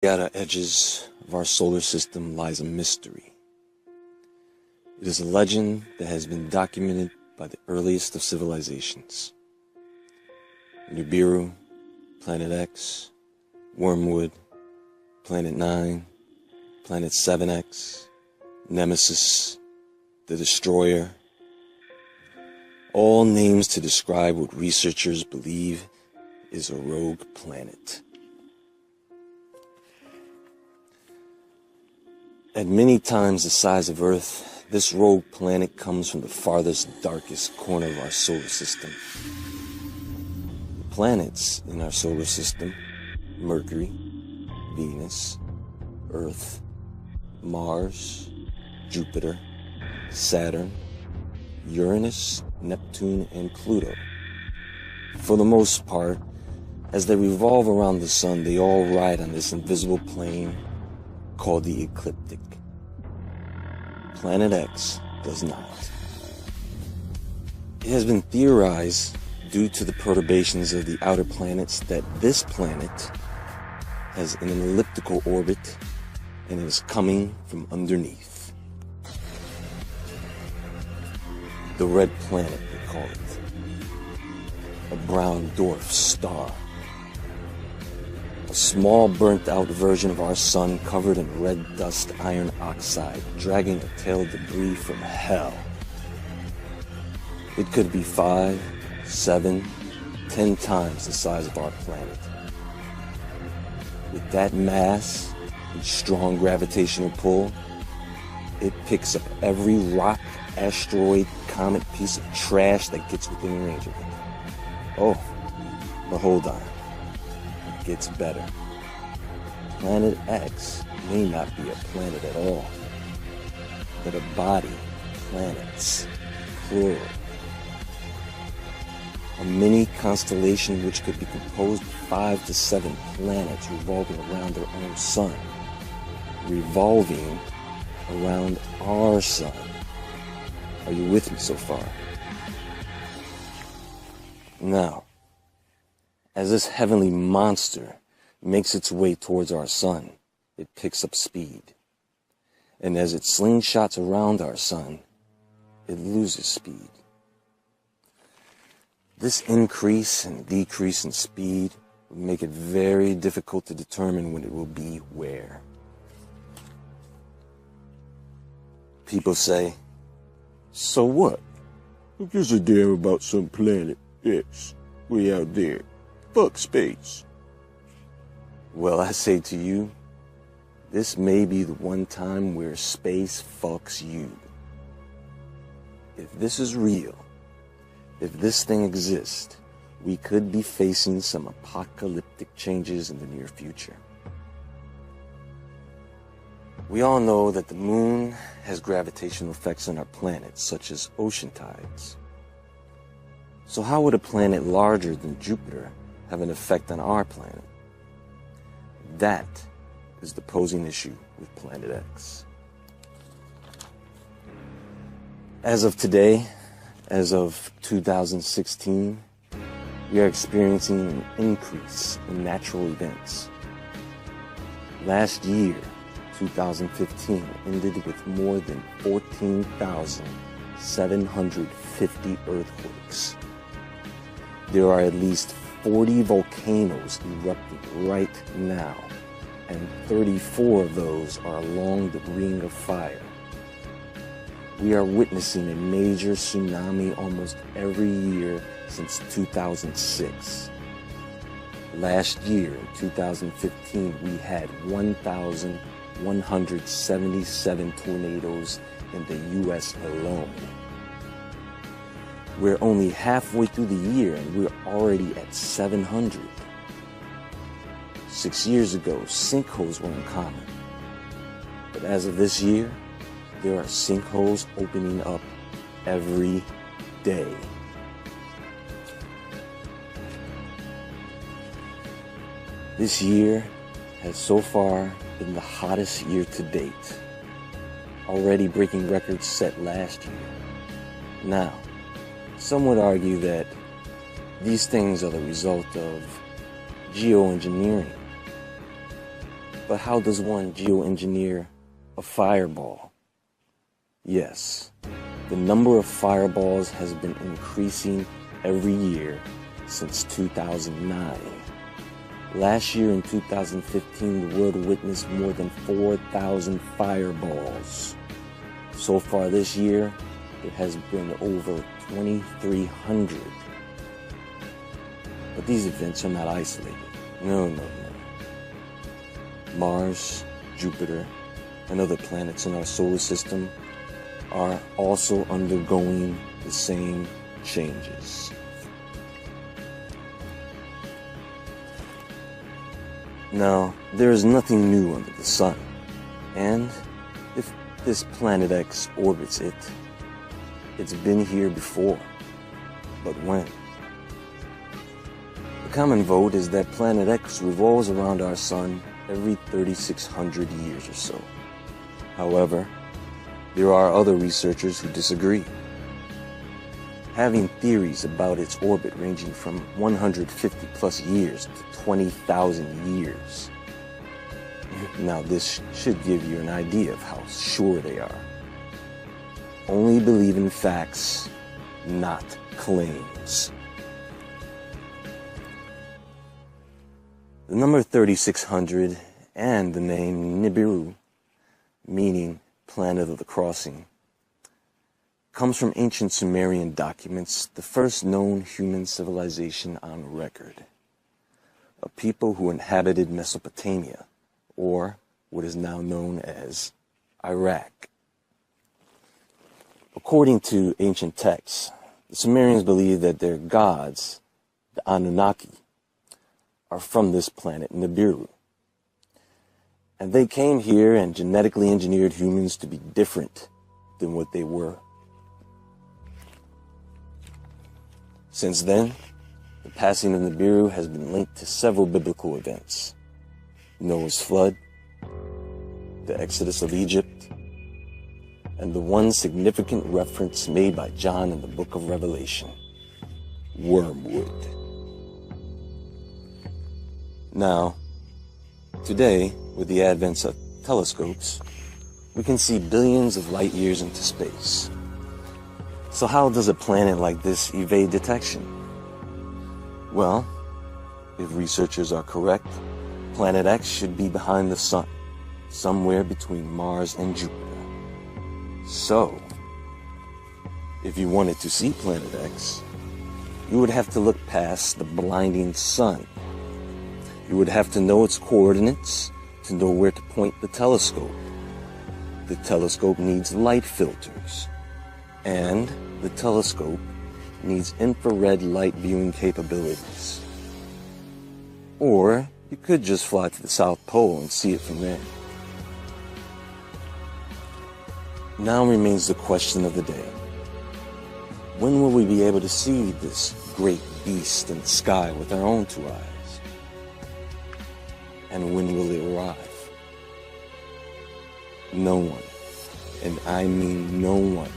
At the edges of our solar system lies a mystery. It is a legend that has been documented by the earliest of civilizations. Nibiru, Planet X, Wormwood, Planet 9, Planet 7X, Nemesis, the Destroyer. All names to describe what researchers believe is a rogue planet. At many times the size of Earth, this rogue planet comes from the farthest, darkest corner of our solar system. The planets in our solar system, Mercury, Venus, Earth, Mars, Jupiter, Saturn, Uranus, Neptune, and Pluto. For the most part, as they revolve around the sun, they all ride on this invisible plane called the ecliptic. Planet X does not. It has been theorized, due to the perturbations of the outer planets, that this planet has an elliptical orbit and is coming from underneath. The red planet, they call it. A brown dwarf star. A small burnt-out version of our sun covered in red dust iron oxide, dragging a tail of debris from hell. It could be 5, 7, 10 times the size of our planet. With that mass and strong gravitational pull, it picks up every rock, asteroid, comet, piece of trash that gets within range of it. Oh, but hold on. Gets better. Planet X may not be a planet at all, but a body, planets, plural. A mini constellation which could be composed of 5 to 7 planets revolving around their own sun, revolving around our sun. Are you with me so far? Now, as this heavenly monster makes its way towards our sun, it picks up speed. And as it slingshots around our sun, it loses speed. This increase and decrease in speed would make it very difficult to determine when it will be where. People say, so what? Who gives a damn about some planet X way out there? Fuck space. Well, I say to you, this may be the one time where space fucks you. If this is real, if this thing exists, we could be facing some apocalyptic changes in the near future. We all know that the moon has gravitational effects on our planet, such as ocean tides. So how would a planet larger than Jupiter have an effect on our planet? That is the posing issue with Planet X. As of today, as of 2016, we are experiencing an increase in natural events. Last year, 2015, ended with more than 14,750 earthquakes. There are at least 40 volcanoes erupting right now, and 34 of those are along the Ring of Fire. We are witnessing a major tsunami almost every year since 2006. Last year, in 2015, we had 1,177 tornadoes in the U.S. alone. We're only halfway through the year and we're already at 700. 6 years ago, sinkholes were uncommon. But as of this year, there are sinkholes opening up every day. This year has so far been the hottest year to date, already breaking records set last year. Now, some would argue that these things are the result of geoengineering. But how does one geoengineer a fireball? Yes, the number of fireballs has been increasing every year since 2009. Last year in 2015, the world witnessed more than 4,000 fireballs. So far this year, it has been over 2,300. But these events are not isolated. No. Mars, Jupiter, and other planets in our solar system are also undergoing the same changes. Now, there is nothing new under the sun, and if this planet X orbits it, it's been here before. But when? The common vote is that planet X revolves around our sun every 3,600 years or so. However, there are other researchers who disagree, having theories about its orbit ranging from 150 plus years to 20,000 years. Now, this should give you an idea of how sure they are. Only believe in facts, not claims. The number 3,600 and the name Nibiru, meaning planet of the crossing, comes from ancient Sumerian documents, the first known human civilization on record. A people who inhabited Mesopotamia, or what is now known as Iraq. According to ancient texts, the Sumerians believed that their gods, the Anunnaki, are from this planet Nibiru. And they came here and genetically engineered humans to be different than what they were. Since then, the passing of Nibiru has been linked to several biblical events. Noah's flood, the Exodus of Egypt, and the one significant reference made by John in the book of Revelation, wormwood. Now, today, with the advent of telescopes, we can see billions of light years into space. So how does a planet like this evade detection? Well, if researchers are correct, Planet X should be behind the sun, somewhere between Mars and Jupiter. So, if you wanted to see Planet X, you would have to look past the blinding sun. You would have to know its coordinates to know where to point the telescope. The telescope needs light filters, and the telescope needs infrared light viewing capabilities. Or you could just fly to the South Pole and see it from there. Now remains the question of the day. When will we be able to see this great beast in the sky with our own two eyes? And when will it arrive? No one, and I mean no one,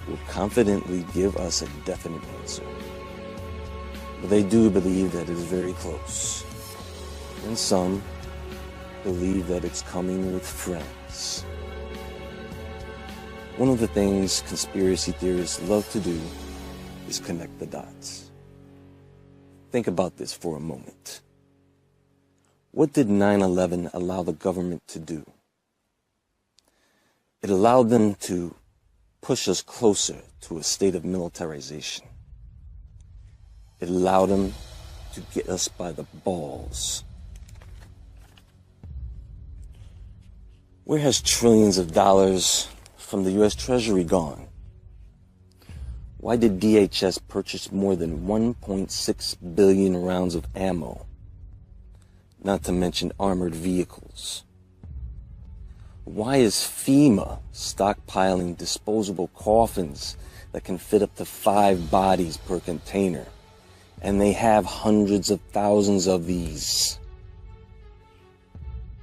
will confidently give us a definite answer. But they do believe that it is very close. And some believe that it's coming with friends. One of the things conspiracy theorists love to do is connect the dots. Think about this for a moment. What did 9/11 allow the government to do? It allowed them to push us closer to a state of militarization. It allowed them to get us by the balls. Where has trillions of dollars from the U.S. Treasury gone? Why did DHS purchase more than 1.6 billion rounds of ammo? Not to mention armored vehicles. Why is FEMA stockpiling disposable coffins that can fit up to 5 bodies per container? And they have hundreds of thousands of these.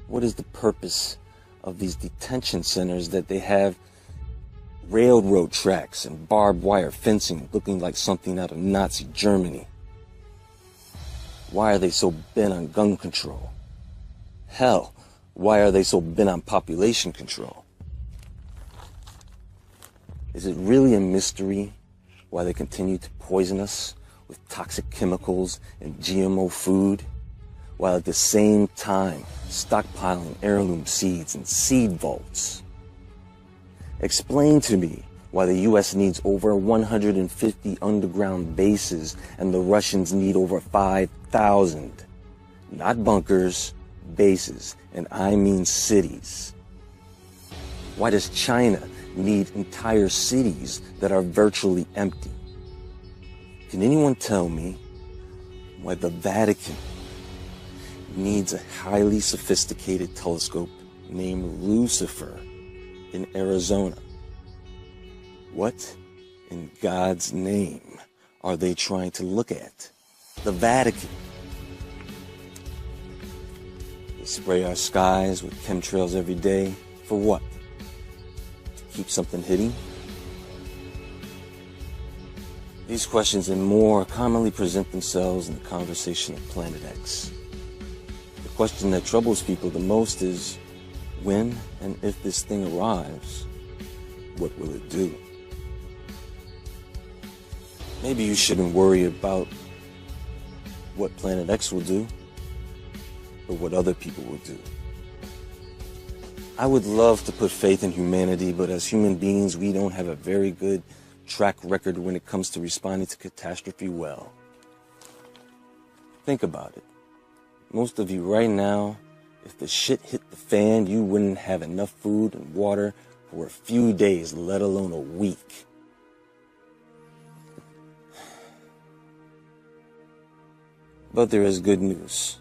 What is the purpose of these detention centers that they have railroad tracks and barbed wire fencing looking like something out of Nazi Germany? Why are they so bent on gun control? Hell, Why are they so bent on population control? Is it really a mystery why they continue to poison us with toxic chemicals and GMO food, while at the same time stockpiling heirloom seeds in seed vaults? Explain to me why the US needs over 150 underground bases and the Russians need over 5,000. Not bunkers, bases, and I mean cities. Why does China need entire cities that are virtually empty? Can anyone tell me why the Vatican needs a highly sophisticated telescope named Lucifer in Arizona? What in God's name are they trying to look at? The Vatican. They spray our skies with chemtrails every day. For what? To keep something hidden? These questions and more commonly present themselves in the conversation of Planet X. The question that troubles people the most is, when and if this thing arrives, what will it do? Maybe you shouldn't worry about what Planet X will do, but what other people will do. I would love to put faith in humanity, but as human beings, we don't have a very good track record when it comes to responding to catastrophe well. Think about it. Most of you right now, if the shit hit the fan, you wouldn't have enough food and water for a few days, let alone a week. But there is good news.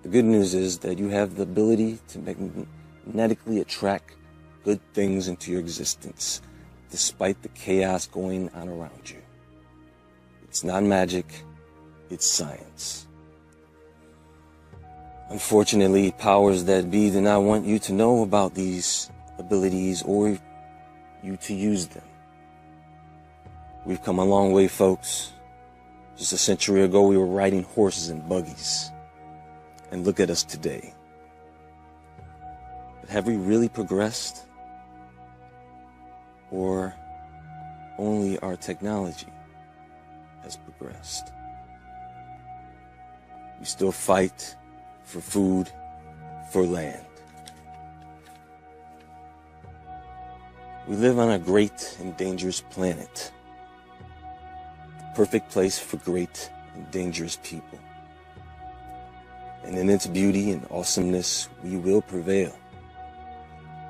The good news is that you have the ability to magnetically attract good things into your existence, despite the chaos going on around you. It's not magic, it's science. Unfortunately, powers that be do not want you to know about these abilities or you to use them. We've come a long way, folks. Just a century ago, we were riding horses and buggies. And look at us today. But have we really progressed? Or only our technology has progressed? We still fight for food, for land. We live on a great and dangerous planet. Perfect place for great and dangerous people. And in its beauty and awesomeness, we will prevail.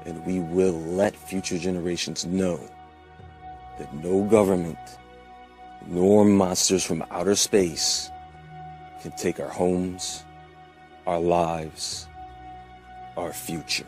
And we will let future generations know that no government, nor monsters from outer space can take our homes, our lives, our future.